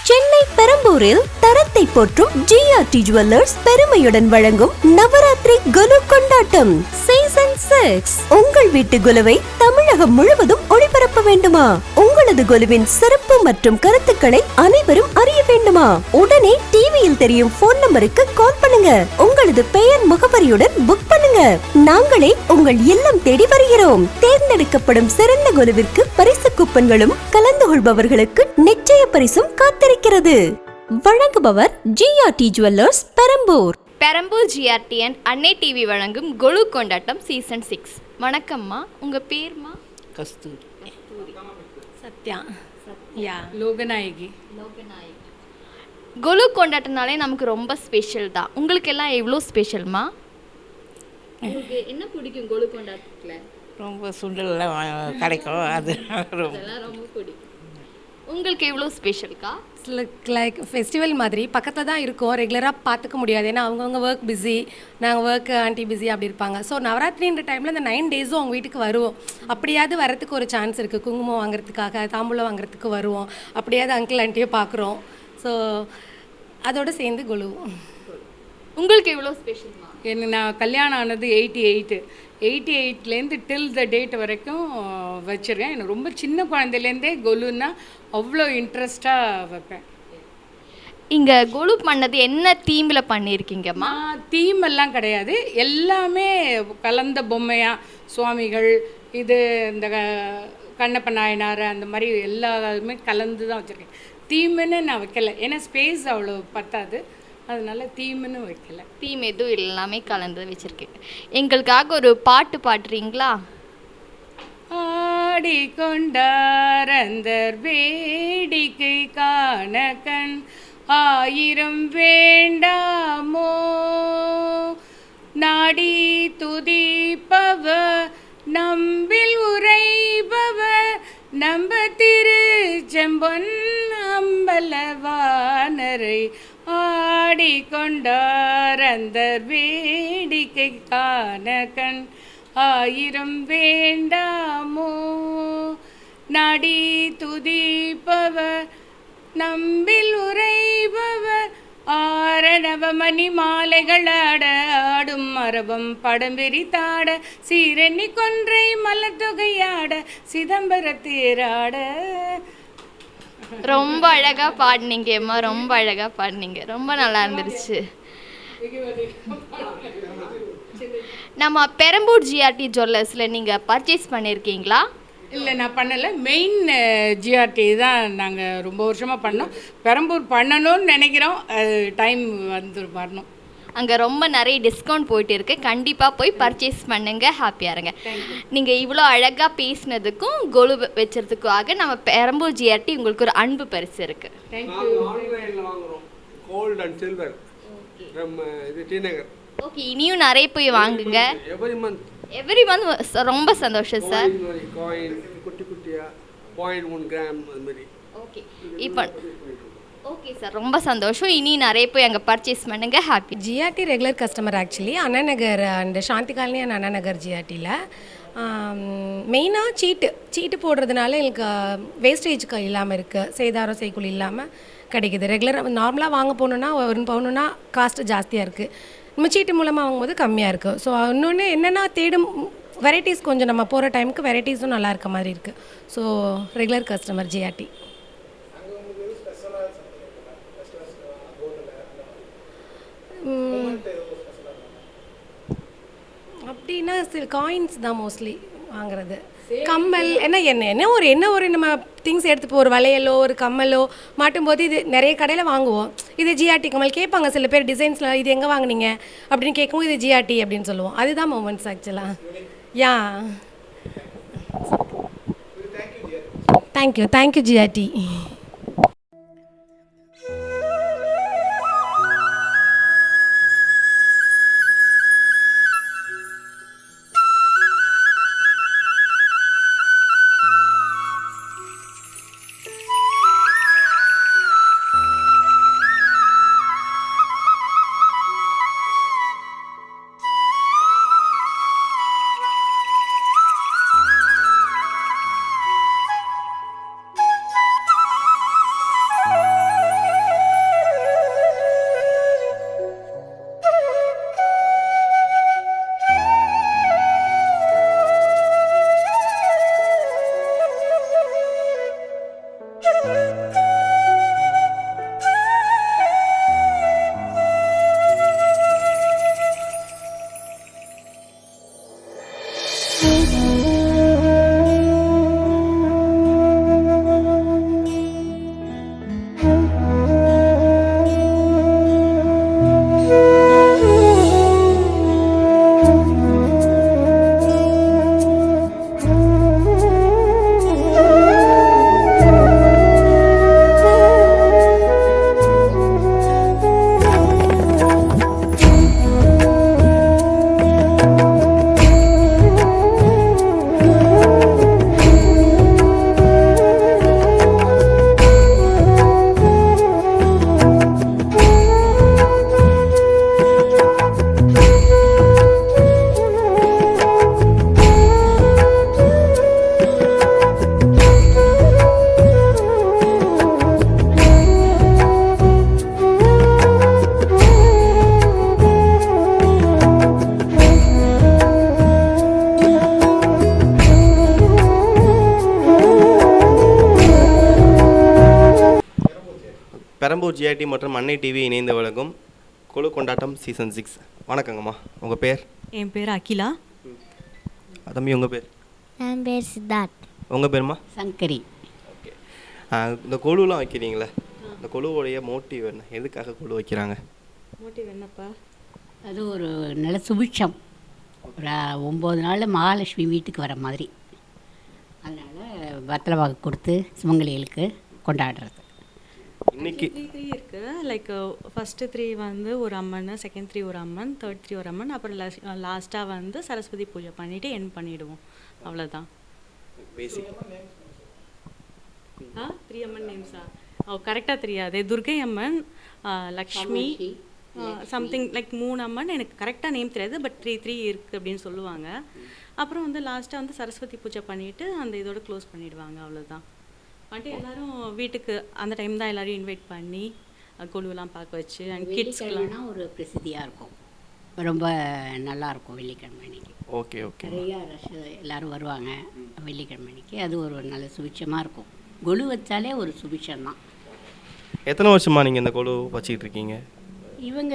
சென்னை பெரம்பூரில் தரத்தை போற்றும் GRT jewellers பெருமையுடன் வழங்கும் நவராத்திரி குலு கொண்டாட்டம் சீசன் 6. உங்கள் வீட்டு குலுவை தமிழகம் முழுவதும் ஒளிபரப்ப வேண்டுமா? உங்களது குலுவின் சிறப்பு மற்றும் கருத்துக்களை அனைவரும் அறிய வேண்டுமா? உடனே டிவியில் தெரியும் போன் நம்பருக்கு கால் பண்ணுங்க. உங்களது பெயர் முகவரியுடன் புக் பண்ணுங்க. நாங்களே உங்கள் இல்லம் தேடி வருகிறோம். தேர்ந்தெடுக்கப்படும் சிறந்த குலுவிற்கு பரிசு கூப்பன்களும் கலந்து கொள்பவர்களுக்கு நிச்சய பரிசும் காத்திருக்கிறது. வழங்குபவர் GRT jewellers Perambur. Perambur GRT and அன்னை டிவி வழங்கும் கொலு கொண்டாட்டம் சீசன் 6. வணக்கம்மா, உங்கள் பேர்மா? கஸ்தூரி. சத்யா. யா லோகநாயகி. கொலு கொண்டாட்டம்னாலே நமக்கு ரொம்ப ஸ்பெஷல் தான். உங்களுக்கு எல்லாம் எவ்வளோ ஸ்பெஷல்மா? உங்களுக்கு என்ன பிடிக்கும் கொலு கொண்டாட்டத்தில்? ரொம்ப சுண்டல்லாம் கிடைக்கும், அது ரொம்ப பிடிக்கும். உங்களுக்கு எவ்வளோ ஸ்பெஷல்க்கா? லைக் ஃபெஸ்டிவல் மாதிரி பக்கத்தில் தான் இருக்கோம். ரெகுலராக பார்த்துக்க முடியாது, ஏன்னா அவங்கவுங்க ஒர்க் பிஸி, நாங்கள் ஒர்க் ஆண்டி பிஸி அப்படி இருப்பாங்க. ஸோ நவராத்திரின்ற டைமில் இந்த 9 டேஸும் அவங்க வீட்டுக்கு வருவோம். அப்படியாவது வரத்துக்கு ஒரு சான்ஸ் இருக்குது. குங்குமம் வாங்குறதுக்காக, தாம்பூலம் வாங்குறதுக்கு வருவோம். அப்படியாவது அங்கிள் ஆண்டியை பார்க்குறோம். ஸோ அதோடு சேர்ந்து கொலுவோம். உங்களுக்கு எவ்வளோ ஸ்பெஷல்மா? எனக்கு நான் கல்யாணம் ஆனது 88லேருந்து டில் த டேட் வரைக்கும் வச்சுருக்கேன். எனக்கு ரொம்ப சின்ன குழந்தையிலேருந்தே கொலுன்னா அவ்வளோ இன்ட்ரெஸ்டாக வைப்பேன். இங்கே கொலு பண்ணது என்ன தீமில் பண்ணியிருக்கீங்கம்மா? தீம் எல்லாம் கிடையாது, எல்லாமே கலந்த பொம்மையாக சுவாமிகள், இது இந்த கண்ணப்ப நாயனார், அந்த மாதிரி எல்லாருமே கலந்து தான் வச்சுருக்கேன். தீமுன்னு நான் வைக்கலை, ஏன்னா ஸ்பேஸ் அவ்வளோ பத்தாது, அதனால தீம்னு வைக்கல. தீம் எதுவும் எல்லாமே கலந்து வச்சுருக்கேன். எங்களுக்காக ஒரு பாட்டு பாடுறீங்களா? ஆடிக்கொண்டாரந்தர் வேடிக்கை காண கண் 1000 வேண்டாமோ, நாடி துதிப்பவர் நம்பில் உரைபவர் நம்ப திரு செம்பொன் அம்பலவானரை ஆடிக்கொண்டாரந்தர் வேடிக்கை காண கண் 1000 வேண்டாமோ, நாடி துதிப்பவர் நம்பில் உரைபவர் ஆரணவமணி மாலைகளாட ஆடும் மரபம் படம் விரித்தாட சீரணி கொன்றை மலத்தொகையாட சிதம்பரத்தேராட. ரொம்ப அழகாக பாடினீங்கம்மா, ரொம்ப அழகாக பாடினீங்க, ரொம்ப நல்லா இருந்துருச்சு. நம்ம பெரம்பூர் ஜிஆர்டி ஜுவல்லர்ஸில் நீங்கள் பர்ச்சேஸ் பண்ணியிருக்கீங்களா? இல்லை, நான் பண்ணலை. மெயின் ஜிஆர்டி தான் நாங்கள் ரொம்ப வருஷமாக பண்ணோம். பெரம்பூர் பண்ணணும்னு நினைக்கிறோம், டைம் வரணும். அங்கே ரொம்ப நிறைய டிஸ்கவுண்ட் போயிட்டு இருக்கு. கண்டிப்பாக போய் பர்ச்சேஸ் பண்ணுங்க, ஹாப்பியாக இருங்க. நீங்கள் இவ்வளோ அழகாக பேசினதுக்கும் கொலு வச்சுறதுக்காக நம்ம பெரம்பூர் ஜிஆர்டி உங்களுக்கு ஒரு அன்பு பரிசு இருக்கு. ஓகே, இனியும் நிறைய போய் வாங்குங்க. Every month. ரொம்ப சந்தோஷம் சார். ஓகே, இப்போ ஓகே சார், ரொம்ப சந்தோஷம். இனி நிறைய போய் அங்கே பர்ச்சேஸ் பண்ணுங்க, happy. GRT regular customer. Actually Anna Nagar and Shanthi Colony and Anna Nagar ஜிஆர்டியில் மெயினாக சீட்டு போடுறதுனால எங்களுக்கு வேஸ்டேஜ்க்கு இல்லாமல் இருக்குது, சேதாரம் செய்கூலி இல்லாமல் கிடைக்கிது. ரெகுலராக நார்மலாக வாங்க போகணுன்னா காஸ்ட்டு ஜாஸ்தியாக இருக்குது. நம்ம சீட்டு மூலமாக வாங்கும்போது கம்மியாக இருக்குது. ஸோ இன்னொன்று என்னென்னா தேடும் வெரைட்டிஸ் கொஞ்சம் நம்ம போகிற டைமுக்கு வெரைட்டிஸும் நல்லா இருக்க மாதிரி இருக்குது. So regular customer GRT. அப்படின்னா சில காயின்ஸ் தான் மோஸ்ட்லி வாங்குறது. கம்மல் என்ன ஒரு நம்ம திங்ஸ் எடுத்து ஒரு வளையலோ ஒரு கம்மலோ மாட்டும்போது இது நிறைய கடையில் வாங்குவோம். இது ஜிஆர்டி கம்மல் கேட்பாங்க சில பேர் டிசைன்ஸில், இது எங்கே வாங்கினீங்க அப்படின்னு கேட்கவும் இது ஜிஆர்டி அப்படின்னு சொல்லுவோம். அதுதான் மூமெண்ட்ஸ் ஆக்சுவலாக. யா, தேங்க்யூ ஜிஆர்டி. பெரம்பூர் ஜிஆர்டி மற்றும் அன்னை டிவி இணைந்து வழங்கும் கொலு கொண்டாட்டம் சீசன் 6. வணக்கங்கம்மா, உங்கள் பேர்? என் பேர் அகிலா. தம்பி உங்கள் பேர்? என் பேர் சித்தார்த். உங்கள் பேருமா? சங்கரி. ஓகே. இந்த கொலுலாம் வைக்கிறீங்களே, இந்த கொலுவோடைய மோட்டிவ் என்ன? எதுக்காக கொலு வைக்கிறாங்க? மோட்டிவ் என்னப்பா? அது ஒரு நல்ல சுபிட்சம். ஒரு 9 நாளில் மகாலட்சுமி வீட்டுக்கு வர மாதிரி. அதனால் வெத்தலை பாக்கு கொடுத்து சுமங்கலிகளுக்கு கொண்டாடுறது. இன்னைக்கு 3 இருக்கு. லைக் ஃபஸ்ட்டு 3 வந்து ஒரு அம்மன், செகண்ட் 3 ஒரு அம்மன், தேர்ட் 3 ஒரு அம்மன், அப்புறம் லாஸ்ட்டாக வந்து சரஸ்வதி பூஜை பண்ணிவிட்டு என் பண்ணிவிடுவோம். அவ்வளோதான். பேசிக் 3 அம்மன் நேம்ஸா? கரெக்டாக தெரியாது. துர்கை அம்மன், லக்ஷ்மி, சம்திங் லைக் 3 அம்மன். எனக்கு கரெக்டாக நேம் தெரியாது, பட் 3 இருக்குது அப்படின்னு சொல்லுவாங்க. அப்புறம் வந்து லாஸ்ட்டாக வந்து சரஸ்வதி பூஜை பண்ணிவிட்டு அந்த இதோட க்ளோஸ் பண்ணிவிடுவாங்க. அவ்வளோதான். வந்துட்டு எல்லாரும் வீட்டுக்கு அந்த டைம் தான் எல்லோரும் இன்வைட் பண்ணி கொலுவெல்லாம் பார்க்க வச்சு அண்ட் கிட்ஸ்க்கெலாம் ஒரு பிரசித்தியாக இருக்கும். ரொம்ப நல்லாயிருக்கும் வெள்ளிக்கிழமை அன்னைக்கு. Okay okay. நிறையா ரஷ் எல்லோரும் வருவாங்க வெள்ளிக்கிழமை அன்னைக்கு. அது ஒரு நல்ல சுபிட்சமாக இருக்கும். கொலு வச்சாலே ஒரு சுபிட்சம் தான். எத்தனை வருஷமா நீங்கள் இந்த கொலு வச்சுக்கிட்டு இருக்கீங்க? இவங்க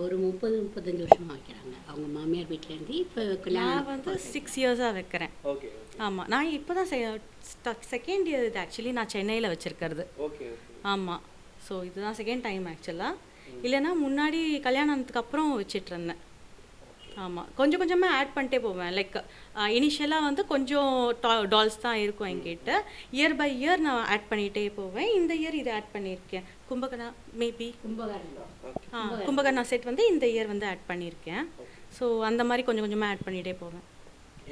ஒரு 30-35 வருஷமாக வைக்கிறாங்க. அவங்க மாமியார் வீட்டிலேருந்து இப்போ நான் வந்து 6 இயர்ஸாக வைக்கிறேன். ஓகே. ஆமாம், நான் இப்போ தான் செகண்ட் இயர். இது ஆக்சுவலி நான் சென்னையில் வச்சுருக்கிறது. ஓகே. ஆமாம். ஸோ இதுதான் செகண்ட் டைம் ஆக்சுவலாக. இல்லைன்னா முன்னாடி கல்யாணத்துக்கு அப்புறம் வச்சிட்டு இருந்தேன். ஆமாம், கொஞ்சம் கொஞ்சமாக ஆட் பண்ணிட்டே போவேன். லைக் இனிஷியலாக வந்து கொஞ்சம் டால்ஸ் தான் இருக்கும் என்கிட்ட. இயர் பை இயர் நான் ஆட் பண்ணிகிட்டே போவேன். இந்த இயர் இதை ஆட் பண்ணியிருக்கேன். கும்பகர்ணா மேபி கும்பகர்ணா செட் வந்து இந்த இயர் வந்து ஆட் பண்ணியிருக்கேன். ஸோ அந்த மாதிரி கொஞ்சம் கொஞ்சமாக ஆட் பண்ணிகிட்டே போவேன்.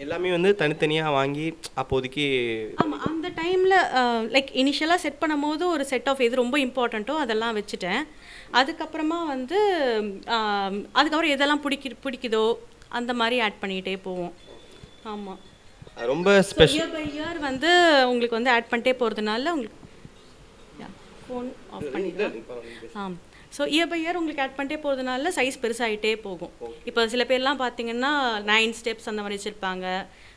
எல்லாமே வந்து தனித்தனியாக வாங்கி அப்போதைக்கு. ஆமாம், அந்த டைமில் லைக் இனிஷியலாக செட் பண்ணும் போது ஒரு செட் ஆஃப் எது ரொம்ப இம்பார்ட்டண்ட்டோ அதெல்லாம் வச்சுட்டேன். அதுக்கப்புறமா வந்து அதுக்கப்புறம் எதெல்லாம் பிடிக்குதோ அந்த மாதிரி ஆட் பண்ணிகிட்டே போவோம். ஆமாம், ரொம்ப ஸ்பெஷல். இயர் பை இயர் வந்து உங்களுக்கு வந்து ஆட் பண்ணிட்டே போகிறதுனால உங்களுக்கு ஃபோன் ஆஃப் பண்ணிக்கலாம். ஸோ இயர் பை இயர் உங்களுக்கு ஆட் பண்ணிட்டே போகிறதுனால சைஸ் பெருசாகிட்டே போகும். இப்போ சில பேர்லாம் பார்த்தீங்கன்னா 9 ஸ்டெப்ஸ் அந்த மாதிரி வச்சுருப்பாங்க.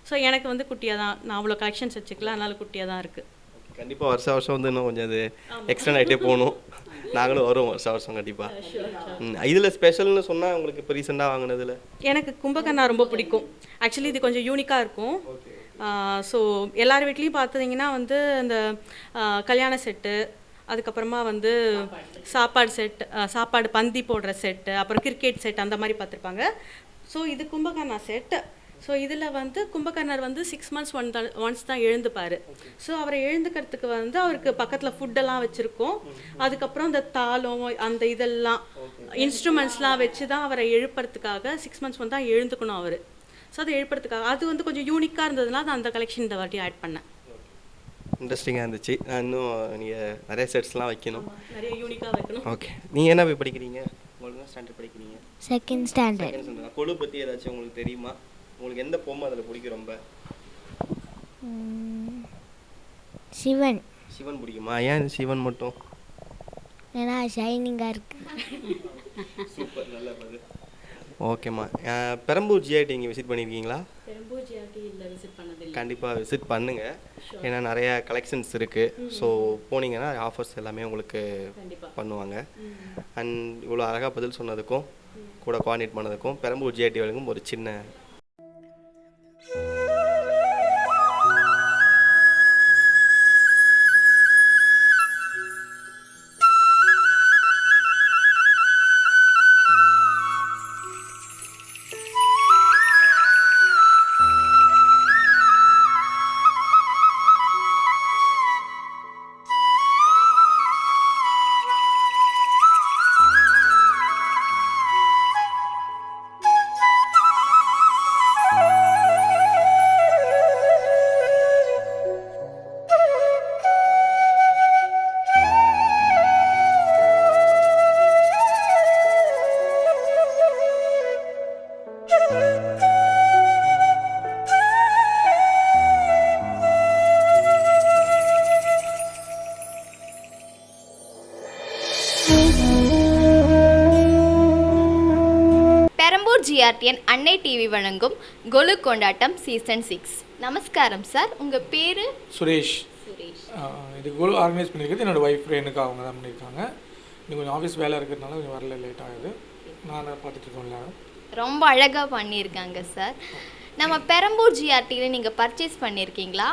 ஸோ எனக்கு வந்து குட்டியாக தான், நான் அவ்வளோ கலெக்ஷன்ஸ் வச்சுக்கலாம், அதனால குட்டியாக தான் இருக்குது. கண்டிப்பாக வருஷம் வந்து இன்னும் கொஞ்சம் அது எக்ஸ்டெண்ட் ஆகிட்டே போகணும். நாங்களும் வரும் வருஷம் கண்டிப்பாக. இதில் ஸ்பெஷல்னு சொன்னால் உங்களுக்கு இப்போ ரீசெண்டாக வாங்கினதில் எனக்கு கும்பகர்ணா ரொம்ப பிடிக்கும். ஆக்சுவலி இது கொஞ்சம் யூனிக்காக இருக்கும். ஸோ எல்லார் வீட்லேயும் பார்த்தீங்கன்னா வந்து அந்த கல்யாண செட்டு, அதுக்கப்புறமா வந்து சாப்பாடு செட், சாப்பாடு பந்தி போடுற செட்டு, அப்புறம் கிரிக்கெட் செட் அந்த மாதிரி பார்த்துருப்பாங்க. ஸோ இது கும்பகர்ணா செட். ஸோ இதில் வந்து கும்பகர்ணர் வந்து 6 months ஒன்ஸ் தான் எழுந்துப்பார். ஸோ அவரை எழுந்துக்கிறதுக்கு வந்து அவருக்கு பக்கத்தில் ஃபுட்டெல்லாம் வச்சுருக்கோம். அதுக்கப்புறம் இந்த தாளம் அந்த இதெல்லாம் இன்ஸ்ட்ருமெண்ட்ஸ்லாம் வச்சு தான் அவரை எழுப்புறதுக்காக 6 months தான் எழுந்துக்கணும் அவர். ஸோ அதை எழுப்புறதுக்காக அது வந்து கொஞ்சம் யூனிக்காக இருந்ததுனால நான் அந்த கலெக்ஷன் இந்த வாட்டி ஆட் பண்ணேன். இன்ட்ரெஸ்டிங்காக இருந்துச்சு. நான் இன்னும் நீங்கள் நிறைய செட்ஸ்லாம் வைக்கணும், நிறைய யூனிக்காக வைக்கணும். ஓகே. நீங்கள் என்ன போய் படிக்கிறீங்க? உங்களுக்கு தான் ஸ்டாண்டர்ட் படிக்கிறீங்க? Second standard. கொலு பற்றி ஏதாச்சும் உங்களுக்கு தெரியுமா? உங்களுக்கு எந்த பொம்மை அதில் பிடிக்கும் ரொம்ப? சிவன். சிவன் பிடிக்குமா? ஏன் சிவன் மட்டும்? ஏன்னா ஷைனிங்காக இருக்கு. சூப்பர், நல்ல பதில். ஓகேம்மா. பெரம்பூர் ஜிஆர்டி இங்கே விசிட் பண்ணியிருக்கீங்களா? பெரம்பூர் ஜிஆர்டி இல்லை, விசிட் பண்ணதில்லை. கண்டிப்பாக விசிட் பண்ணுங்கள். ஏன்னா நிறையா கலெக்ஷன்ஸ் இருக்குது. ஸோ போனீங்கன்னா ஆஃபர்ஸ் எல்லாமே உங்களுக்கு பண்ணுவாங்க. அண்ட் இவ்வளோ அழகாக பதில் சொன்னதுக்கும் கூட கோஆர்டினேட் பண்ணதுக்கும் பெரம்பூர் ஜிஆர்டி வழங்கும் ஒரு சின்ன பெரம்பூர் ஜிஆர்டிஎன் அன்னை டிவி வழங்கும் கொலு கொண்டாட்டம் சீசன் 6. நமஸ்காரம் சார், உங்கள் பேர்? சுரேஷ். இது கோல் ஆர்கனைஸ் பண்ணியிருக்கிறது என்னோடய ஒய்ஃப் ரேணுகா, அவங்க தான் பண்ணியிருக்காங்க. இன்னும் கொஞ்சம் ஆஃபீஸ் வேலை இருக்கிறதுனால கொஞ்சம் வரல, லேட் ஆகுது. நான் பார்த்துட்ருக்கோம்ல. ரொம்ப அழகாக பண்ணியிருக்காங்க சார். நம்ம பெரம்பூர் ஜிஆர்டியில் நீங்கள் பர்ச்சேஸ் பண்ணியிருக்கீங்களா?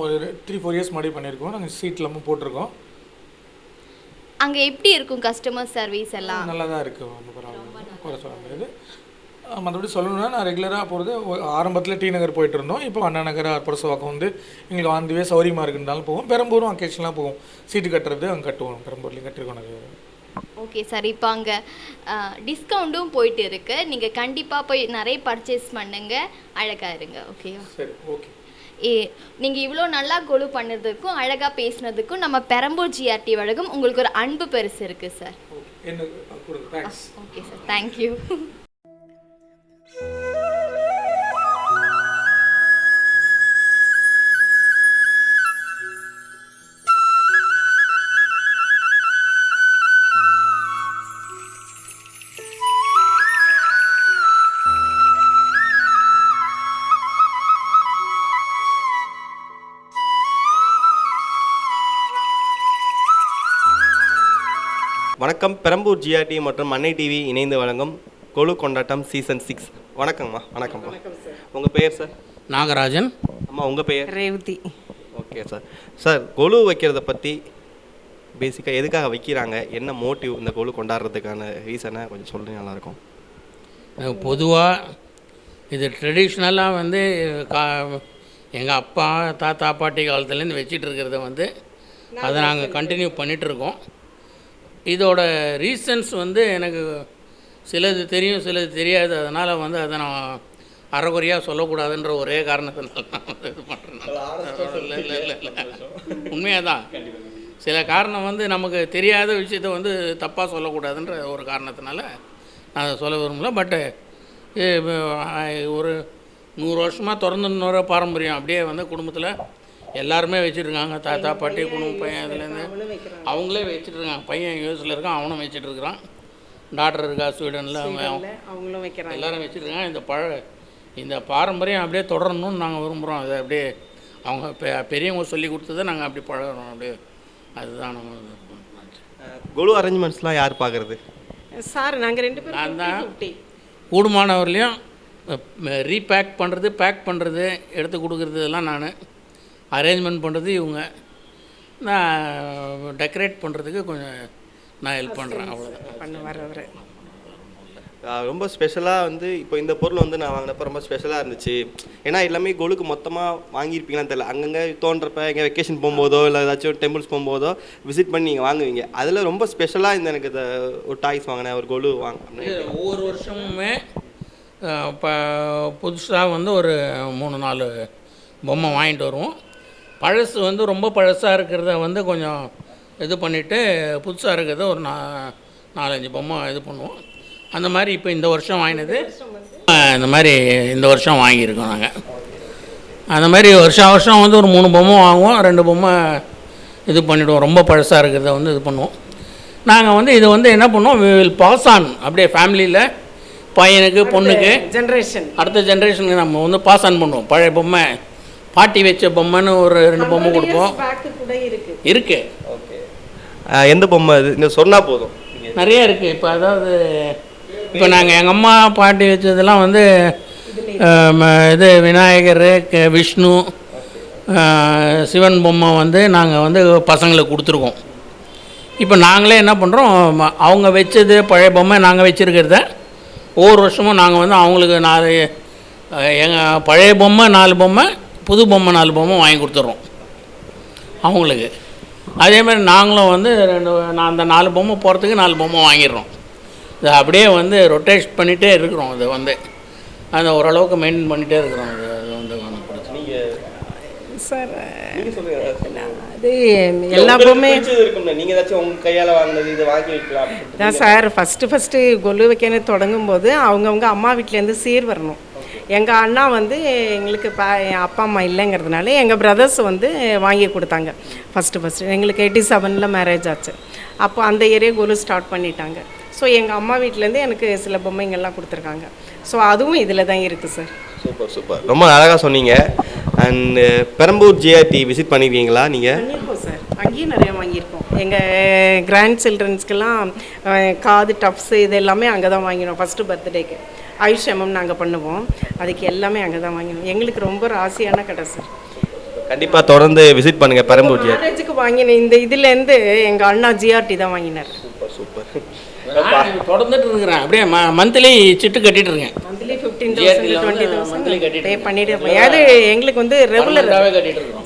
ஒரு 3-4 இயர்ஸ் முன்னாடி பண்ணியிருக்கோம். நாங்கள் சீட்லாமும் போட்டிருக்கோம். அங்கே எப்படி இருக்கும் கஸ்டமர் சர்வீஸ் எல்லாம்? நல்லா தான் இருக்குது, ஒன்றும் பரவாயில்ல, குறை சொல்ல முடியாது. மற்றபடி சொல்லணும்னா நான் ரெகுலராக போகிறது ஆரம்பத்தில் டி நகர் போயிட்டு இருந்தோம். இப்போ அண்ணா நகர் புரசவாக்கம் வந்து எங்களுக்கு ஆந்துவே சௌரியமாக இருக்குனாலும் போவோம். பெரம்பூரும் அக்கேஷன்லாம் போவோம். சீட்டு கட்டுறது அங்கே கட்டுவோம், பெரம்பூர்லேயும் கட்டிருக்கோம் நிறைய. ஓகே சார், இப்போ அங்கே டிஸ்கவுண்ட்டும் போயிட்டு இருக்கு. நீங்கள் கண்டிப்பாக போய் நிறைய பர்ச்சேஸ் பண்ணுங்க, அழகாக இருங்க. ஓகேவா? சரி, ஓகே. நீங்கள் இவ்வளோ நல்லா கொலு பண்ணதுக்கும் அழகாக பேசுனதுக்கும் நம்ம பெரம்பூர் ஜிஆர்டி வழங்கும் உங்களுக்கு ஒரு அன்பு பரிசு இருக்குது சார். Okay sir, thank you. வணக்கம். பெரம்பூர் ஜிஆர்டி மற்றும் அன்னை டிவி இணைந்து வழங்கும் கொலு கொண்டாட்டம் சீசன் 6. வணக்கம்மா. வணக்கம்மா. உங்கள் பெயர் சார்? நாகராஜன். அம்மா உங்கள் பெயர்? Revathi. Okay sir. Sir, Golu வைக்கிறத பற்றி பேசிக்காக எதுக்காக வைக்கிறாங்க, என்ன மோட்டிவ், இந்த கொலு கொண்டாடுறதுக்கான ரீசனை கொஞ்சம் சொல்லுங்க, நல்லாயிருக்கும். பொதுவாக இது ட்ரெடிஷ்னலாக வந்து எங்கள் அப்பா தாத்தா பாட்டி காலத்துலேருந்து வச்சிட்டு இருக்கிறத வந்து அதை நாங்கள் கண்டினியூ பண்ணிகிட்ருக்கோம். இதோட ரீசன்ஸ் வந்து எனக்கு சிலது தெரியும், சிலது தெரியாது. அதனால் வந்து அதை நான் அறகுறையாக சொல்லக்கூடாதுன்ற ஒரே காரணத்தினால நான் வந்து இது பண்ணுறேன். இல்லை, உண்மையாக தான். சில காரணம் வந்து நமக்கு தெரியாத விஷயத்த வந்து தப்பாக சொல்லக்கூடாதுன்ற ஒரு காரணத்தினால நான் அதை சொல்ல விரும்பல. பட்டு ஒரு 100 வருஷமாக திறந்துன்னு பாரம்பரியம் அப்படியே வந்து குடும்பத்தில் எல்லாருமே வச்சுட்ருக்காங்க. தாத்தா பாட்டி குடும்பம் பையன் இதுலேருந்து அவங்களே வச்சுட்ருக்காங்க. பையன் யூஎஸில் இருக்கான், அவனும் வச்சுட்ருக்குறான். டாக்டர் இருக்கா ஸ்வீடனில், அவங்களும் வைக்கிறாங்க. எல்லோரும் வச்சுருக்காங்க. இந்த பாரம்பரியம் அப்படியே தொடரணும்னு நாங்கள் விரும்புகிறோம். அதை அப்படியே அவங்க பெரியவங்க சொல்லி கொடுத்ததை நாங்கள் அப்படி பழகிறோம். அப்படியே அதுதான் நம்ம கொலு அரேஞ்ச்மெண்ட்ஸ்லாம் யார் பார்க்குறது? சார், நாங்கள் 2 பேரும் நான் தான் கூடுமானவர்லையும் ரீபேக் பண்ணுறது, பேக் பண்ணுறது, எடுத்து கொடுக்குறது இதெல்லாம் நான், அரேஞ்ச்மெண்ட் பண்ணுறது இவங்க, நான் டெக்கரேட் பண்ணுறதுக்கு கொஞ்சம் நான் ஹெல்ப் பண்ணுறேன். அவ்வளோதான் பண்ணுவார் அவர். ரொம்ப ஸ்பெஷலாக வந்து இப்போ இந்த பொருள் வந்து நான் வாங்கினப்போ ரொம்ப ஸ்பெஷலாக இருந்துச்சு. ஏன்னா எல்லாமே கொலுக்கு மொத்தமாக வாங்கியிருப்பீங்களான்னு தெரியல. அங்கங்கே தோன்றப்ப எங்கே வெக்கேஷன் போகும்போதோ இல்லை ஏதாச்சும் டெம்பிள்ஸ் போகும்போதோ விசிட் பண்ணி நீங்கள் வாங்குவீங்க. அதில் ரொம்ப ஸ்பெஷலாக இந்த எனக்கு இந்த ஒரு டாய்ஸ் வாங்கினேன், ஒரு கொலு ஒவ்வொரு வருஷமுமே இப்போ புதுசாக வந்து ஒரு 3-4 பொம்மை வாங்கிட்டு வருவோம். பழசு வந்து ரொம்ப பழசாக இருக்கிறத வந்து கொஞ்சம் இது பண்ணிவிட்டு புதுசாக இருக்கிறத ஒரு 4-5 பொம்மை இது பண்ணுவோம். அந்த மாதிரி இப்போ இந்த வருஷம் வாங்கினது இந்த மாதிரி இந்த வருஷம் வாங்கியிருக்கோம் நாங்கள். அந்த மாதிரி வருஷம் வந்து ஒரு 3 பொம்மை வாங்குவோம், 2 பொம்மை இது பண்ணிவிடுவோம். ரொம்ப பழசாக இருக்கிறத வந்து இது பண்ணுவோம். நாங்கள் வந்து இது வந்து என்ன பண்ணுவோம், வில் பாஸ் ஆன் அப்படியே ஃபேமிலியில் பையனுக்கு பொண்ணுக்கு ஜென்ரேஷன் அடுத்த ஜென்ரேஷனுக்கு நம்ம வந்து பாஸ் ஆன் பண்ணுவோம். பழைய பொம்மை பாட்டி வச்ச பொம்மைன்னு ஒரு 2 பொம்மை கொடுப்போம். இருக்கு. ஓகே, எந்த பொம்மை அது இந்த சொன்னால் போதும்? நிறைய இருக்குது. இப்போ அதாவது இப்போ நாங்கள் எங்கள் அம்மா பாட்டி வச்சதெல்லாம் வந்து இது விநாயகர், விஷ்ணு, சிவன் பொம்மை வந்து நாங்கள் வந்து பசங்களுக்கு கொடுத்துருக்கோம். இப்போ நாங்களே என்ன பண்ணுறோம், அவங்க வச்சது பழைய பொம்மை நாங்கள் வச்சுருக்கிறத ஒவ்வொரு வருஷமும் நாங்கள் வந்து அவங்களுக்கு 4 எங்கள் பழைய பொம்மை 4 பொம்மை, புது பொம்மை 4 பொம்மை வாங்கி கொடுத்துட்றோம் அவங்களுக்கு. அதேமாதிரி நாங்களும் வந்து அந்த 4 பொம்மை போகிறதுக்கு 4 பொம்மை வாங்கிடுறோம். இதை அப்படியே வந்து ரொட்டேட் பண்ணிகிட்டே இருக்கிறோம். இதை வந்து அதை ஓரளவுக்கு மெயின்டைன் பண்ணிகிட்டே இருக்கிறோம். அது வந்து சார் அது எல்லா பொம்மை நீங்கள் ஏதாச்சும் உங்கள் கையால் வாங்கினது இதை வாங்கி வைக்கலாம் தான் சார். ஃபஸ்ட்டு கொலு வைக்கணும் தொடங்கும்போது அவங்கவுங்க அம்மா வீட்டிலேருந்து சீர் வரணும். எங்கள் அண்ணா வந்து எங்களுக்கு என் அப்பா அம்மா இல்லைங்கிறதுனால எங்கள் பிரதர்ஸ் வந்து வாங்கி கொடுத்தாங்க. ஃபஸ்ட்டு எங்களுக்கு 87 மேரேஜ் ஆச்சு. அப்போ அந்த ஏரியா கொலு ஸ்டார்ட் பண்ணிட்டாங்க. ஸோ எங்கள் அம்மா வீட்டிலேருந்து எனக்கு சில பொம்மைங்கள்லாம் கொடுத்துருக்காங்க. ஸோ அதுவும் இதில் தான் இருக்குது சார். சூப்பர். ரொம்ப அழகாக சொன்னீங்க. அண்ட் பெரம்பூர் ஜிஆர்டி விசிட் பண்ணியிருக்கீங்களா நீங்கள்? பண்ணியிருக்கோம் சார், அங்கேயும் நிறையா வாங்கியிருக்கோம். எங்கள் கிராண்ட் சில்ட்ரன்ஸ்க்கெல்லாம் காது டப்ஸு இது எல்லாமே அங்கே தான் வாங்கினோம். ஃபஸ்ட்டு பர்த்டேக்கு ஆயுஷமம் நாங்கள் பண்ணுவோம், அதுக்கு எல்லாமே அங்கே தான் வாங்கினோம். எங்களுக்கு ரொம்ப ராசியான கடை சார். கண்டிப்பாக தொடர்ந்து விசிட் பண்ணுங்கள் பெரம்பூர் ஜிஆர்டி. மேரேஜுக்கு வாங்கின இந்த இதுலேருந்து எங்கள் அண்ணா ஜிஆர்டி தான் வாங்கினார். Super super. தொடர்ந்துட்டு இருக்கிறேன், அப்படியே மந்த்லி சிட்டு கட்டிட்டு இருக்கேன். மந்த்லி 15,000 20,000 பே பண்ணிட்டு இருக்கோம். அது எங்களுக்கு வந்து ரெகுலர்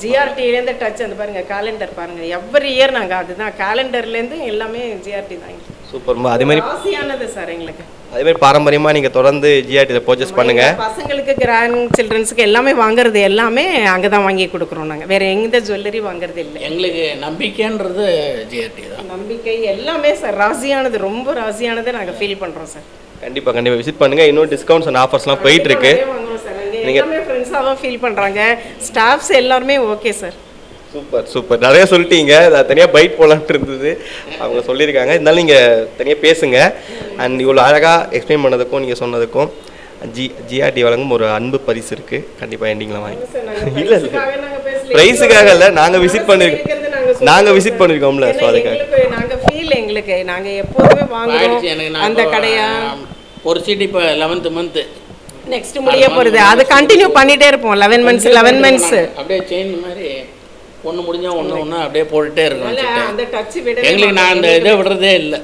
ஜிஆர்டிலேருந்து டச். அந்த பாருங்க கேலண்டர் பாருங்க, எவ்ரி இயர் நாங்கள் அதுதான் கேலண்டர்லேருந்து எல்லாமே ஜிஆர்டி தான். சூப்பர்மா. அதே மாதிரி ராசியானது சார் எங்களுக்கு. அதே மாதிரி பாரம்பரியமாக நீங்கள் தொடர்ந்து ஜிஆர்டியில் பர்ச்சேஸ் பண்ணுங்கள். பசங்களுக்கு கிராண்ட் சில்ட்ரன்ஸுக்கு எல்லாமே வாங்குறது எல்லாமே அங்கே தான் வாங்கி கொடுக்குறோம். நாங்கள் வேறு எந்த ஜுவல்லரி வாங்குறது இல்லை. எங்களுக்கு நம்பிக்கைன்றது ஜிஆர்டி தான். நம்பிக்கை எல்லாமே சார் ராசியானது, ரொம்ப ராசியானதை நாங்கள் ஃபீல் பண்ணுறோம் சார். கண்டிப்பாக விசிட் பண்ணுங்கள். இன்னும் டிஸ்கவுண்ட்ஸ் அண்ட் ஆஃபர்ஸ்லாம் போயிட்டுருக்கு. நீங்கள் எல்லாமே ஃப்ரெண்ட்ஸாக தான் ஃபீல் பண்ணுறாங்க, ஸ்டாஃப்ஸ் எல்லாருமே ஓகே சார். Super super. நிறைய சொல்லிட்டீங்க, அது தனியாக பைட் போகலான்ட்டு இருந்தது, அவங்க சொல்லியிருக்காங்க. இருந்தாலும் நீங்கள் தனியாக பேசுங்க. அண்ட் இவ்வளோ அழகாக எக்ஸ்பிளைன் பண்ணதுக்கும் நீங்கள் சொன்னதுக்கும் ஜிஆர்டி வழங்கும் ஒரு அன்பு பரிசு இருக்குது. கண்டிப்பாக எண்டிங்கில் வாங்கி. இல்லை இல்லை, ப்ரைஸுக்காக இல்லை, நாங்கள் விசிட் பண்ணியிருக்கோம்ல, ஸோ அதுக்காக நாங்கள் ஃபீல் எங்களுக்கு நாங்கள் எப்போதுமே வாங்குவோம் அந்த கடையா. ஒரு சீட் இப்போ 11th மந்த்து நெக்ஸ்ட் முடிய போகிறது, அது கண்டினியூ பண்ணிகிட்டே இருப்போம். 11 months அப்படியே செயின் மாதிரி ஒன்று முடிஞ்சா ஒன்று அப்படியே போட்டுட்டே இருக்கும். அந்த டச் விட எங்களுக்கு நான் அந்த இதை விடுறதே இல்லை,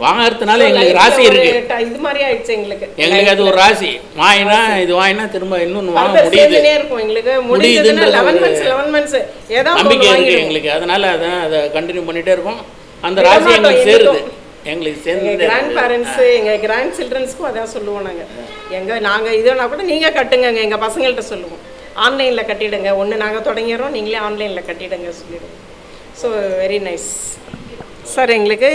வாங்கறதுனால எங்களுக்கு ராசி இருக்கு. இது மாதிரி ஆயிடுச்சு எங்களுக்கு அது ஒரு ராசி. வாங்கினா இது வாங்கினா திரும்ப இன்னொன்று வாங்க முடியுது இருக்கும். எங்களுக்கு முடியுதுன்னா 11 months ஏதாவது நம்பிக்கை இருக்கு எங்களுக்கு. அதனால அதான் அதை கண்டினியூ பண்ணிட்டே இருக்கோம். அந்த ராசி எங்களுக்கு சேருது, எங்களுக்கு சேர்ந்து. கிராண்ட் பேரண்ட்ஸ் எங்கள் கிராண்ட் சில்ட்ரன்ஸ்க்கும் அதான் சொல்லுவோம். நாங்கள் இதனா கூட நீங்கள் கட்டுங்க, எங்கள் பசங்கள்கிட்ட சொல்லுவோம் ஆன்லைனில் கட்டிடுங்க. ஒன்று நாங்கள் தொடங்கிடுறோம், நீங்களே ஆன்லைனில் கட்டிடுங்க சொல்லிடுவோம். So very nice sir. எங்களுக்கு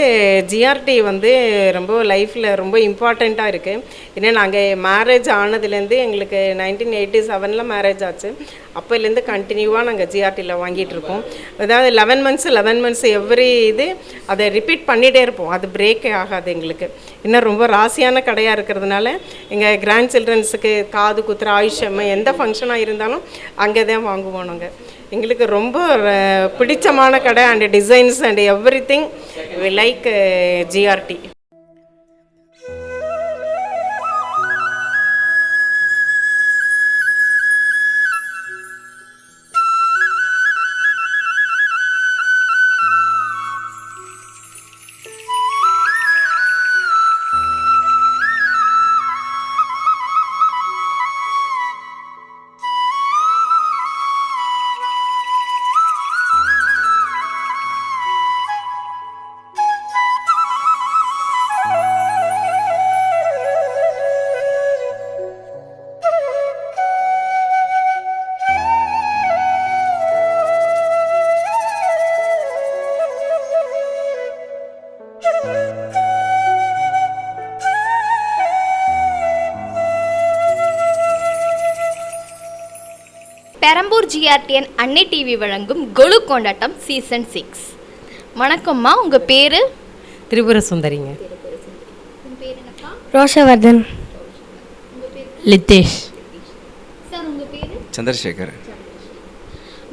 ஜிஆர்டி வந்து ரொம்ப லைஃப்பில் ரொம்ப இம்பார்ட்டண்ட்டாக இருக்குது. ஏன்னா நாங்கள் மேரேஜ் ஆனதுலேருந்து எங்களுக்கு 1987 மேரேஜ் ஆச்சு. அப்போலேருந்து கண்டினியூவாக நாங்கள் ஜிஆர்டியில் வாங்கிட்டுருக்கோம். அதாவது 11 months எவ்ரி இது அதை ரிப்பீட் பண்ணிகிட்டே இருப்போம், அது பிரேக்கே ஆகாது எங்களுக்கு. இன்னும் ரொம்ப ராசியான கடையாக இருக்கிறதுனால எங்கள் கிராண்ட் சில்ட்ரன்ஸுக்கு காது குத்துற ஆயுஷம் எந்த ஃபங்க்ஷனாக இருந்தாலும் அங்கே தான் வாங்குவோம் நாங்கள். எங்களுக்கு ரொம்ப பிடிச்சமான கடை and designs and everything we like GRT. Perambur ஜிஆர்டிஎன் அன்னை டிவி வழங்கும் கொலு கொண்டாட்டம் சீசன் 6. வணக்கம்மா, உங்கள் பேர்? திரிபுர சுந்தரிங்க. ரோஷவர்தன். லித்தேஷ். சார் உங்கள் பேர்? சந்திரசேகர்.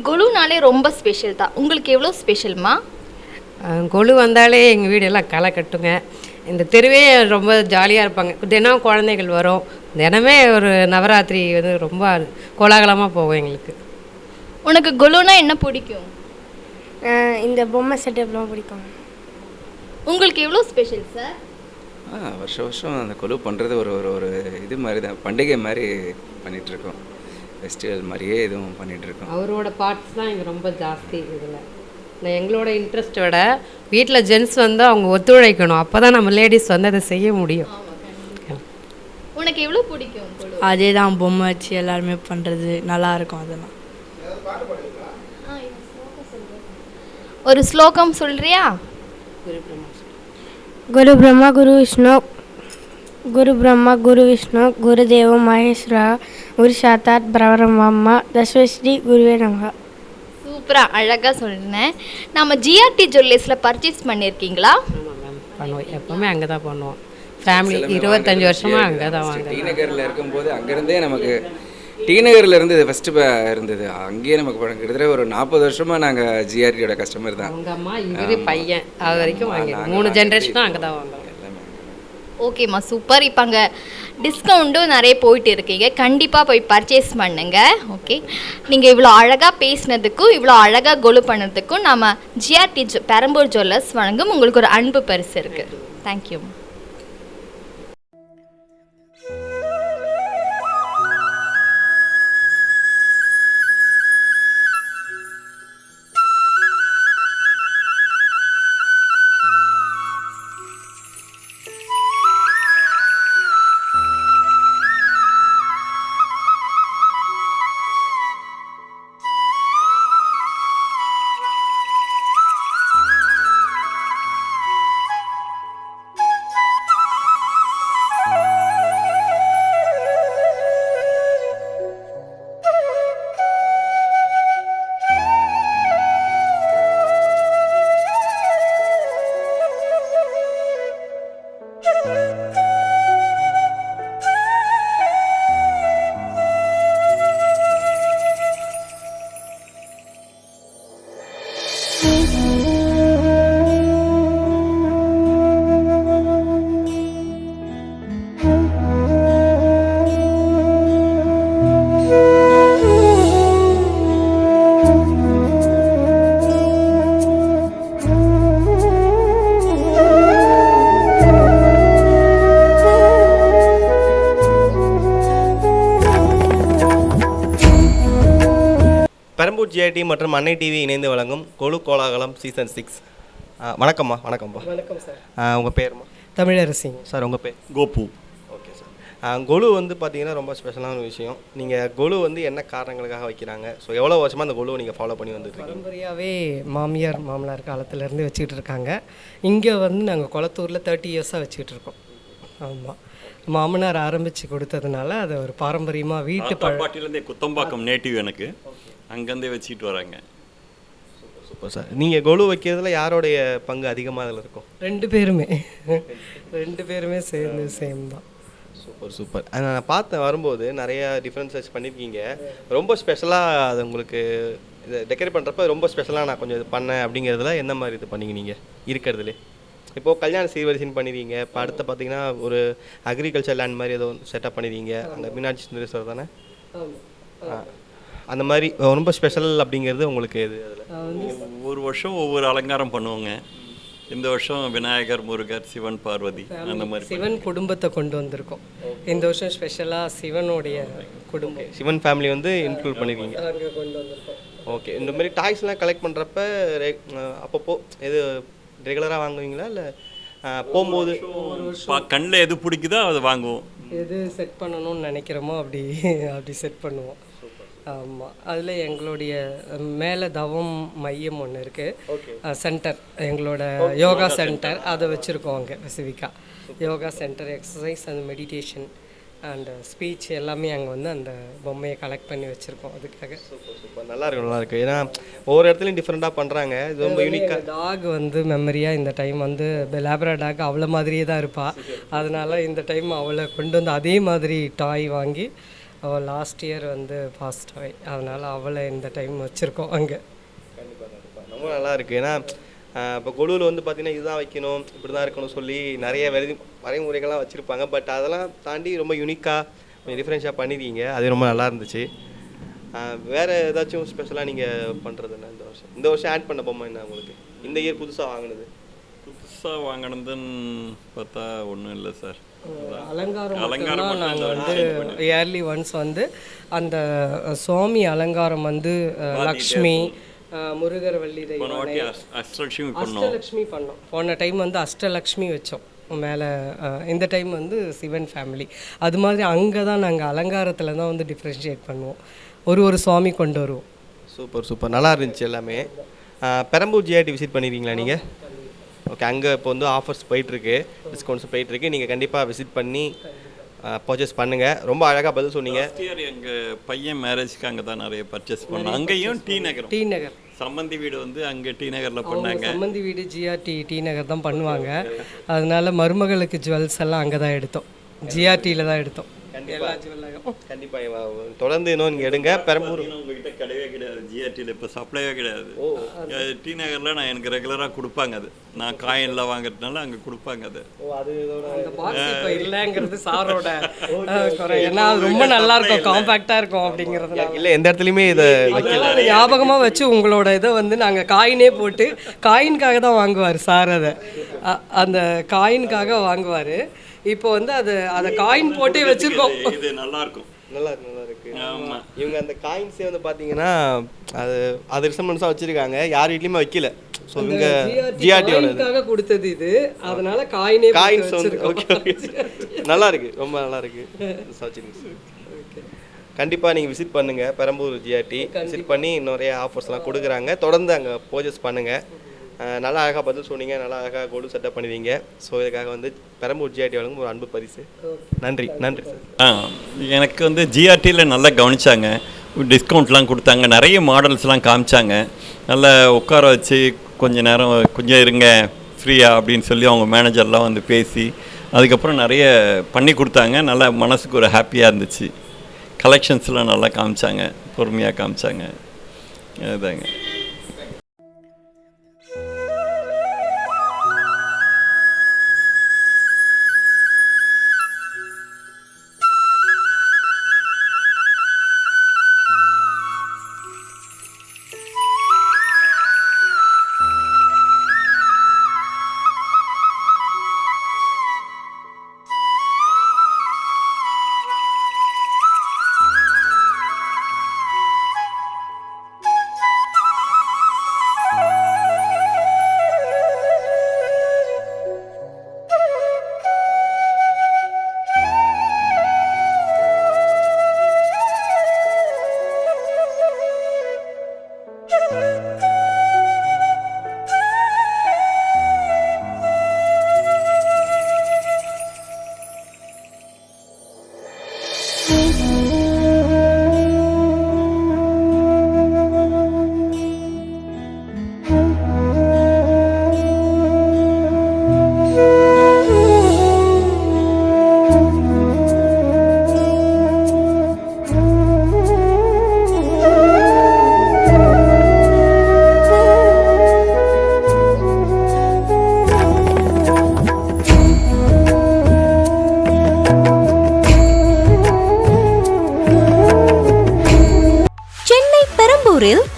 கொலுனாலே ரொம்ப ஸ்பெஷல் தான், உங்களுக்கு எவ்வளோ ஸ்பெஷல்மா? கொலு வந்தாலே எங்கள் வீடெல்லாம் களை கட்டுங்க. இந்த தெருவே ரொம்ப ஜாலியாக இருப்பாங்க. தினம் குழந்தைகள் வரும். தினமே ஒரு நவராத்திரி வந்து ரொம்ப கோலாகலமாக போகும் எங்களுக்கு. உனக்கு கொலுனா என்ன பிடிக்கும்? இந்த பொம்மை செட்டப் ரொம்ப பிடிக்கும். உங்களுக்கு எவ்வளோ ஸ்பெஷல் சார்? வருஷம் வருஷம் அந்த கொலு பண்ணுறது ஒரு ஒரு ஒரு இது மாதிரி தான், பண்டிகை மாதிரி பண்ணிகிட்ருக்கோம். ஃபெஸ்டிவல் மாதிரியே இதுவும் பண்ணிகிட்ருக்கோம். அவரோட பார்ட்ஸ் தான் இங்கே ரொம்ப ஜாஸ்தி. இதில் எங்களோட இன்ட்ரெஸ்ட்டோட வீட்டில் ஜென்ஸ் வந்து அவங்க ஒத்துழைக்கணும், அப்போ தான் நம்ம லேடிஸ் வந்து அதை செய்ய முடியும். உனக்கு எவ்வளோ பிடிக்கும் கொலு? அதே தான், பொம்மை வச்சு எல்லாருமே பண்ணுறது நல்லாயிருக்கும். அதெல்லாம் ஒரு ஸ்லோகம் சொல்றியா? குரு பிரம்மா குரு விஷ்ணு குரு பிரம்மா குரு விஷ்ணு குருதேவ மகேஸ்வரா குரு சாத்தாத் பிரபரம்மா தஸ்வஸ்ரீ குருவே நமஹ. சூப்பராக அழகாக சொன்னேன். நம்ம ஜிஆர்டி ஜுவல்லர்ஸில் பர்ச்சேஸ் பண்ணியிருக்கீங்களா? பண்ணுவோம், எப்போவுமே அங்கே தான் பண்ணுவோம். ஃபேமிலி 25 வருஷமாக அங்கே தான் வாங்க. டி நகரில் இருக்கும்போது அங்கேருந்தே நமக்கு டி நகரில் இருந்தது ஃபஸ்ட்டு இருந்தது. அங்கேயே நமக்கு படம் கிட்டத்தட்ட ஒரு 40 வருஷமாக நாங்கள் ஜிஆர்டியோட கஸ்டமர் தான். அவங்க அம்மா இவரு பையன் அது வரைக்கும் வாங்கி 3 ஜென்ரேஷனும் அங்கே தான் வாங்குவோம். ஓகேம்மா, சூப்பர். இப்போ அங்கே டிஸ்கவுண்ட்டும் நிறைய போயிட்டு இருக்கீங்க, கண்டிப்பாக போய் பர்ச்சேஸ் பண்ணுங்க. ஓகே, நீங்கள் இவ்வளோ அழகாக பேசினதுக்கும் இவ்வளோ அழகாக கொலு பண்ணதுக்கும் நம்ம ஜிஆர்டி பெரம்பூர் ஜுவல்லர்ஸ் வழங்கும் உங்களுக்கு ஒரு அன்பு பரிசு இருக்குது. தேங்க்யூ. பெரம்பூர் ஜிஆர்டி மற்றும் அன்னை டிவி இணைந்து வழங்கும் கொலு கோலாகலம் சீசன் 6. வணக்கம்மா. வணக்கம்ப்பா. வணக்கம் சார். உங்கள் பேருமா? தமிழரசி சார். உங்கள் பேர்? கோபு. Okay sir. கொலு வந்து பார்த்தீங்கன்னா ரொம்ப ஸ்பெஷலான விஷயம். நீங்கள் கொலு வந்து என்ன காரணங்களுக்காக வைக்கிறாங்க? ஸோ எவ்வளோ வருஷமாக அந்த கொலுவை நீங்கள் ஃபாலோ பண்ணி வந்துட்டு இருக்கீங்க? பரம்பரையாகவே மாமியார் மாமனார் காலத்துலேருந்து வச்சுக்கிட்டு இருக்காங்க. இங்கே வந்து நாங்கள் குளத்தூரில் 30 இயர்ஸாக வச்சுக்கிட்டு இருக்கோம். ஆமாம், மாமனார் ஆரம்பித்து கொடுத்ததுனால அதை ஒரு பாரம்பரியமாக வீட்டு பாட்டிலேருந்தே குத்தம்பாக்கம் நேட்டிவ் எனக்கு, அங்கேருந்தே வச்சுக்கிட்டு வராங்க. Super sir. நீங்கள் கொலு வைக்கிறதுல யாரோடைய பங்கு அதிகமாக அதில் இருக்கும்? 2 பேருமே 2 பேருமே சேர்ந்து சேம் தான். Super super. நான் பார்த்தேன் வரும்போது நிறையா டிஃப்ரென்சஸ் பண்ணியிருக்கீங்க. ரொம்ப ஸ்பெஷலாக அது உங்களுக்கு இதை டெக்கரேட் பண்ணுறப்ப ரொம்ப ஸ்பெஷலாக நான் கொஞ்சம் இது பண்ணேன் அப்படிங்கிறதுல என்ன மாதிரி இது பண்ணீங்க நீங்கள் இருக்கிறதுலே? இப்போது கல்யாண சீர்வரிசைன்னு பண்ணிடுவீங்க, இப்போ அடுத்து பார்த்தீங்கன்னா ஒரு அக்ரிகல்ச்சர் லேண்ட் மாதிரி ஏதோ செட்டப் பண்ணிடுவீங்க, அந்த மீனாட்சி சுந்தரேஸ்வரர் தானே? அந்த மாதிரி ரொம்ப ஸ்பெஷல் அப்படிங்கிறது உங்களுக்கு எது? அதில் ஒவ்வொரு வருஷம் ஒவ்வொரு அலங்காரம் பண்ணுவோங்க. இந்த வருஷம் விநாயகர், முருகர், சிவன், பார்வதி அந்த மாதிரி சிவன் குடும்பத்தை கொண்டு வந்திருக்கோம். இந்த வருஷம் ஸ்பெஷலாக சிவனுடைய குடும்பம், சிவன் ஃபேமிலி வந்து இன்க்ளூட் பண்ணிருக்கீங்க. அங்கே கொண்டு வந்திருக்கோம். ஓகே. இந்த மாதிரி டாய்ஸ்லாம் கலெக்ட் பண்ணுறப்ப அப்பப்போ எது ரெகுலராக வாங்குவீங்களா இல்லை போகும்போது கண்ணில் எது பிடிக்குதோ அதை வாங்குவோம்? எது செட் பண்ணணும்னு நினைக்கிறோமோ அப்படி செட் பண்ணுவோம். ஆமாம், அதில் எங்களுடைய மேலே தவம் மையம் ஒன்று இருக்குது, சென்டர், எங்களோட யோகா சென்டர், அதை வச்சுருக்கோம் அங்கே ஸ்பெசிஃபிக்காக. Yoga centre, exercise and meditation and speech எல்லாமே அங்கே வந்து அந்த பொம்மையை கலெக்ட் பண்ணி வச்சுருக்கோம் அதுக்காக. Super super. நல்லா இருக்குது. ஏன்னா ஒவ்வொரு இடத்துலையும் டிஃப்ரெண்ட்டாக பண்ணுறாங்க. இது ரொம்ப யூனிக்காக. டாக் வந்து மெமரியாக இந்த டைம் வந்து லேப்ரா டாக் அவளை மாதிரியே தான் இருப்பாள். அதனால் இந்த டைம் அவளை கொண்டு வந்து அதே மாதிரி டாய் வாங்கி, அவள் லாஸ்ட் இயர் வந்து பாஸ்ட் ஆகி, அதனால் அவளை இந்த டைம் வச்சுருக்கோம் அங்கே. கண்டிப்பாக ரொம்ப நல்லா இருக்குது. ஏன்னா இப்போ கொலுவில் வந்து பார்த்தீங்கன்னா இதுதான் வைக்கணும், இப்படி தான் இருக்கணும் சொல்லி நிறைய வரைமுறைகள்லாம் வச்சுருப்பாங்க. பட் அதெல்லாம் தாண்டி ரொம்ப யூனிக்காக கொஞ்சம் டிஃப்ரென்ஷியாக பண்ணியிருக்கீங்க. அது ரொம்ப நல்லா இருந்துச்சு. வேறு ஏதாச்சும் ஸ்பெஷலாக நீங்கள் பண்ணுறது என்ன இந்த வருஷம் ஆட் பண்ண பொம்மை என்ன உங்களுக்கு இந்த இயர் புதுசாக வாங்கினது? புதுசாக வாங்கினதுன்னு பார்த்தா ஒன்றும் இல்லை சார். அலங்காரம் நாங்கள் வந்து இயர்லி ஒன்ஸ் வந்து அந்த சுவாமி அலங்காரம் வந்து லக்ஷ்மி, முருகர், வள்ளி தெய்வம், அஷ்டலக்ஷ்மி பண்ணோம். போன டைம் வந்து அஷ்டலக்ஷ்மி வச்சோம் மேலே. இந்த டைம் வந்து சிவன் ஃபேமிலி. அது மாதிரி அங்கே தான் நாங்கள் அலங்காரத்தில் தான் வந்து டிஃப்ரென்ஷியேட் பண்ணுவோம், ஒரு சுவாமி கொண்டு வருவோம். Super super. நல்லா இருந்துச்சு எல்லாமே. பெரம்பூர் ஜிஆர்டி விசிட் பண்ணியிருக்கீங்களா நீங்கள்? ஓகே. அங்கே இப்போ வந்து ஆஃபர்ஸ் போயிட்டுருக்கு, டிஸ்கவுண்ட்ஸ் போயிட்டுருக்கு. நீங்கள் கண்டிப்பாக விசிட் பண்ணி பர்ச்சேஸ் பண்ணுங்கள். ரொம்ப அழகாக பதில் சொன்னீங்க. எங்கள் பையன் மேரேஜ்க்கு அங்கே தான் நிறைய பர்ச்சேஸ் பண்ணோம். அங்கேயும் டி நகர் சம்மந்தி வீடு வந்து அங்கே டி நகரில் பண்ணாங்க. சம்மந்தி வீடு ஜிஆர்டி டி நகர் தான் பண்ணுவாங்க. அதனால மருமகளுக்கு ஜுவல்ஸ் எல்லாம் அங்கே தான் எடுத்தோம், ஜிஆர்டியில் தான் எடுத்தோம் எல்லா ஜுவல்லும். கண்டிப்பாக தொடர்ந்து இன்னும் நீங்கள் எடுங்க. பெரம்பூர் உங்ககிட்ட கிடையவே கிடையாது, ஜிஆர்டியில் இப்போ சப்ளைவே கிடையாது. டி நகரில் நான் எனக்கு ரெகுலராக கொடுப்பாங்க. அது நான் காயின்லாம் வாங்குறதுனால அங்கே கொடுப்பாங்க. அது இல்லைங்கிறது சாரோட ஏன்னா அது ரொம்ப நல்லா இருக்கும், காம்பேக்டாக இருக்கும் அப்படிங்கிறது. இல்லை எந்த இடத்துலையுமே இதை ஞாபகமாக வச்சு உங்களோட இதை வந்து நாங்கள் காயினே போட்டு காயின்காக தான் வாங்குவார் சார். அதை அந்த காயின்காக வாங்குவார். இப்போ வந்து அதை காயின் போட்டே வச்சுருக்கோம். இது நல்லா இருக்கும், நல்லா இருக்கு. ஆமாம், இவங்க அந்த காயின்ஸே வந்து பார்த்தீங்கன்னா அது ரிசம்பன்ஸாக வச்சுருக்காங்க, யார் வீட்லையுமே வைக்கல. ஸோ இவங்க ஜிஆர்டியோட கொடுத்தது இது, அதனால காயின்ஸ் வந்து ஓகே நல்லா இருக்கு, ரொம்ப நல்லா இருக்கு. கண்டிப்பாக நீங்கள் விசிட் பண்ணுங்கள் பெரம்பூர் ஜிஆர்டி. விசிட் பண்ணி நிறைய ஆஃபர்ஸ்லாம் கொடுக்குறாங்க. தொடர்ந்து அங்கே பர்ச்சேஸ் பண்ணுங்கள். நல்லா அழகாக பதில் சொன்னீங்க, நல்லா அழகாக கோல்டு செட்டப் பண்ணிடுவீங்க. ஸோ இதுக்காக வந்து பெரம்பூர் ஜிஆர்டி வழங்கும் ஒரு அன்பு பரிசு. நன்றி சார். எனக்கு வந்து ஜிஆர்டியில் நல்லா கவனிச்சாங்க, டிஸ்கவுண்ட்லாம் கொடுத்தாங்க, நிறைய மாடல்ஸ்லாம் காமிச்சாங்க. நல்லா உட்கார வச்சு கொஞ்சம் இருங்க ஃப்ரீயா அப்படின்னு சொல்லி அவங்க மேனேஜர்லாம் வந்து பேசி அதுக்கப்புறம் நிறைய பண்ணி கொடுத்தாங்க. நல்லா மனசுக்கு ஒரு ஹாப்பியாக இருந்துச்சு. கலெக்ஷன்ஸ்லாம் நல்லா காமிச்சாங்க, பொறுமையாக காமிச்சாங்க. அதுதாங்க.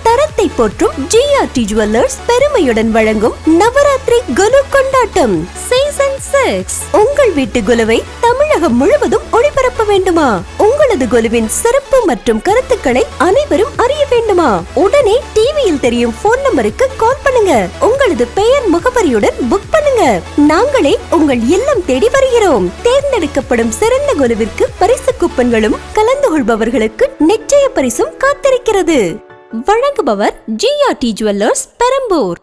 தரத்தை போற்றும் ஜிஆர்டி ஜுவல்லர்ஸ் பெருமையுடன் வழங்கும் நவராத்திரி குலு கொண்டாட்டம் சீசன் 6. உங்கள் வீட்டு குலுவை தமிழகம் முழுவதும் ஒளிபரப்ப வேண்டுமா? உங்களது குலுவின் சிறப்பு மற்றும் கருத்துக்களை அனைவரும் அறிய வேண்டுமா? உடனே டிவியில் தெரியும் போன் நம்பருக்கு கால் பண்ணுங்க. உங்களது பெயர் முகவரியுடன் புக் பண்ணுங்க. நாங்களே உங்கள் இல்லம் தேடி வருகிறோம். தேர்ந்தெடுக்கப்படும் சிறந்த குலுவிற்கு பரிசு கூப்பன்களும் கலந்து கொள்பவர்களுக்கு நிச்சய பரிசும் காத்திருக்கிறது. வழங்குபவர் ஜிஆர்டி ஜுவல்லர்ஸ் பெரம்பூர்.